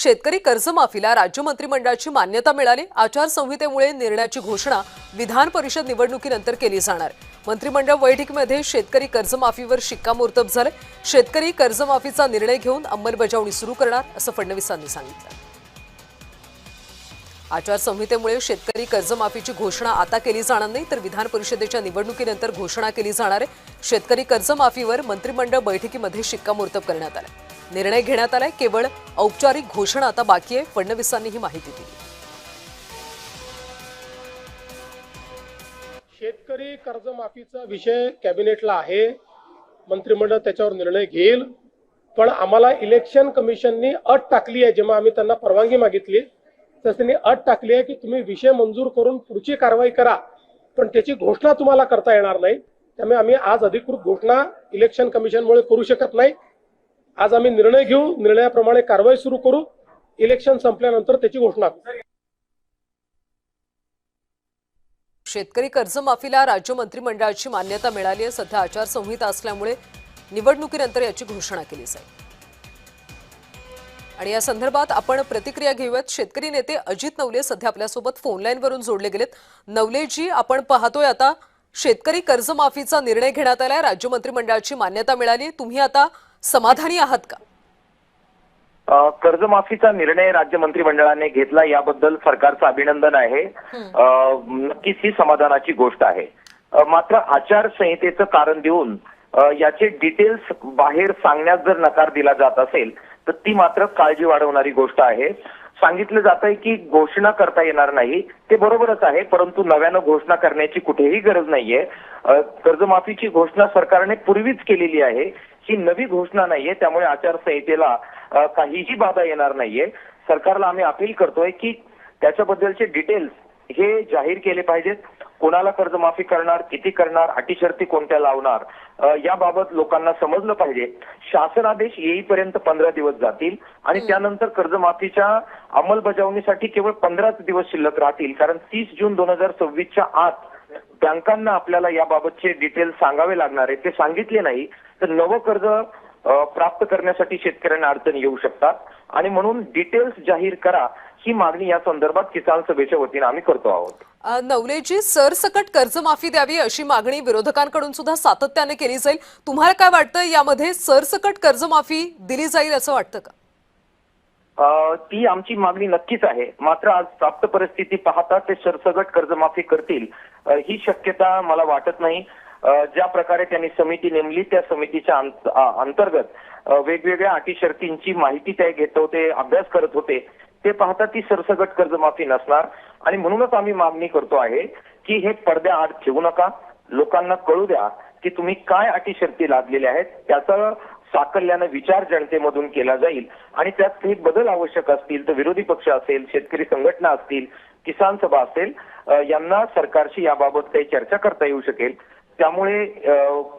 शेतकरी कर्जमाफीला राज्य मंत्रिमंडळाची मान्यता मिळाली। आचारसंहितेमुळे निर्णयाची घोषणा विधान परिषद निवडणुकीनंतर केली जाणार। मंत्रिमंडळ बैठकीमध्ये शेतकरी कर्जमाफीवर शिक्कामोर्तब झाले। शेतकरी कर्जमाफीचा निर्णय घेऊन अंमलबजावणी सुरू करणार असं फडणवीसांनी सांगितलं। आचारसंहितेमुळे शेतकरी कर्जमाफीची घोषणा आता केली जाणार नाही, तर विधान परिषदेच्या निवडणुकीनंतर घोषणा केली जाणार आहे। शेतकरी कर्जमाफीवर मंत्रिमंडळ बैठकीमध्ये शिक्कामोर्तब करण्यात आले। निर्णय घेण्यात आलाय, केवळ औपचारिक घोषणा आता बाकी आहे। फडणवीसांनी ही माहिती दिली। शेतकरी कर्जमाफीचा विषय कॅबिनेटला आहे, मंत्रिमंडळ त्याच्यावर निर्णय घेईल। पण आम्हाला इलेक्शन कमिशननी अट टाकली आहे, जेव्हा आम्ही त्यांना परवानगी मागितली तसं त्यांनी अट टाकली आहे की तुम्ही विषय मंजूर करून पुढची कारवाई करा, पण त्याची घोषणा तुम्हाला करता येणार नाही। त्यामुळे आम्ही आज अधिकृत घोषणा इलेक्शन कमिशनमुळे करू शकत नाही। आज आम्ही निर्णय घेऊ, निर्णयाप्रमाणे कारवाई सुरू करू, इलेक्शन संपल्यानंतर त्याची घोषणा करू। शेतकरी कर्जमाफीला राज्य मंत्रिमंडळाची मान्यता मिळाली आहे। सध्या आचारसंहिता असल्यामुळे निवडणुकीनंतर याची घोषणा केली जाईल। आणि या संदर्भात आपण प्रतिक्रिया घेऊयात। शेतकरी नेते अजित नवले सध्या आपल्यासोबत फोन लाईनवरून जोडले गेलेत। नवलेजी, आपण पाहतोय आता शेतकरी कर्जमाफीचा निर्णय घेण्यात आलाय, राज्य मंत्रिमंडळाची मान्यता मिळाली, तुम्ही आता समाधानी आहात का? कर्जमाफीचा निर्णय राज्य मंत्रिमंडळाने घेतला याबद्दल सरकारचं अभिनंदन आहे। नक्कीच ही समाधानाची गोष्ट आहे। मात्र आचारसंहितेचं कारण देऊन याचे डिटेल्स बाहेर सांगण्यास जर नकार दिला जात असेल तर ती मात्र काळजी वाढवणारी गोष्ट आहे। सांगितलं जात आहे की घोषणा करता येणार नाही, ते बरोबरच आहे, परंतु नव्यानं घोषणा करण्याची कुठेही गरज नाहीये। कर्जमाफीची घोषणा सरकारने पूर्वीच केलेली आहे, ही नवी घोषणा नाहीये। त्यामुळे आचारसंहितेला काहीही बाधा येणार नाहीये। सरकारला आम्ही अपील करतोय की त्याच्याबद्दलचे डिटेल्स हे जाहीर केले पाहिजेत। कोणाला कर्जमाफी करणार, किती करणार, अटी शर्ती कोणत्या लावणार, याबाबत लोकांना समजलं पाहिजे। शासनादेश येईपर्यंत 15 दिवस जातील आणि त्यानंतर कर्जमाफीच्या अंमलबजावणीसाठी केवळ 15 दिवस शिल्लक राहतील, कारण 30 जून 2026च्या आत बँकांना आपल्याला याबाबतचे डिटेल्स सांगावे लागणार आहे। ते सांगितले नाही तर नवं कर्ज प्राप्त करण्यासाठी शेतकऱ्यांना अडचणी येऊ शकतात आणि म्हणून डिटेल्स जाहीर करा, ही मागणी या संदर्भात किसान सभेच्या वतीने आम्ही करतो आहोत। नवलेजी, सरसकट कर्जमाफी द्यावी अशी मागणी विरोधकांकडून सुद्धा सातत्याने केली जाईल। तुम्हाला काय वाटतं, यामध्ये सरसकट कर्जमाफी दिली जाईल असं वाटतं का? ती आमची मागणी नक्कीच आहे। मात्र आज प्राप्त परिस्थिती पाहता ते सरसकट कर्जमाफी करतील ही शक्यता मला वाटत नाही। ज्या प्रकारे त्यांनी समिती नेमली त्या समितीच्या अंतर्गत वेगवेगळ्या अटी शर्तींची माहिती ते घेत होते, अभ्यास करत होते, ते पाहता ती सरसकट कर्जमाफी नसणार। आणि म्हणूनच आम्ही मागणी करतो आहे की हे पडद्याआड ठेवू नका, लोकांना कळू द्या की तुम्ही काय अटी शर्ती लादलेल्या आहेत, त्याचा साकल्यानं विचार जनतेमधून केला जाईल आणि त्यात काही बदल आवश्यक असतील तर विरोधी पक्ष असेल, शेतकरी संघटना असतील, किसान सभा असेल, यांना सरकारशी याबाबत काही चर्चा करता येऊ शकेल। त्यामुळे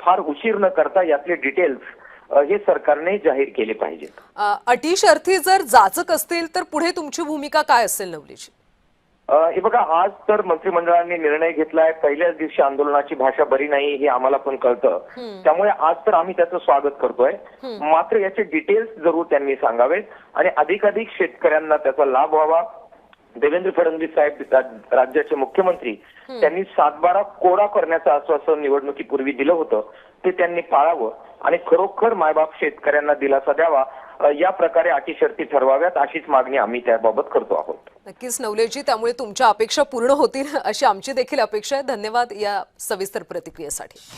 फार उशीर न करता यातले डिटेल्स हे सरकारने जाहीर केले पाहिजेत। अटी शर्ती जर जाचक असतील तर पुढे तुमची भूमिका काय असेल नवलेजी? हे बघा, आज तर मंत्रिमंडळाने निर्णय घेतलाय, पहिल्याच दिवशी आंदोलनाची भाषा बरी नाही हे आम्हाला पण कळतं, त्यामुळे आज तर आम्ही त्याचं स्वागत करतोय। मात्र याचे डिटेल्स जरूर त्यांनी सांगावेत आणि अधिकाधिक शेतकऱ्यांना त्याचा लाभ व्हावा। देवेंद्र फडणवीस साहेब राज्याचे मुख्यमंत्री, त्यांनी 7/12 कोरा करण्याचं आश्वासन निवडणुकीपूर्वी दिलं होतं, ते त्यांनी पाळावं आणि खरोखर मायबाप शेतकऱ्यांना दिलासा द्यावा। या प्रकारे अटी शर्ती ठरवाव्यात अशीच मागणी आम्ही त्याबाबत करतो आहोत। नक्कीच नवलेजी, त्यामुळे तुमच्या अपेक्षा पूर्ण होतील अशी आमची देखील अपेक्षा आहे। धन्यवाद या सविस्तर प्रतिक्रियेसाठी।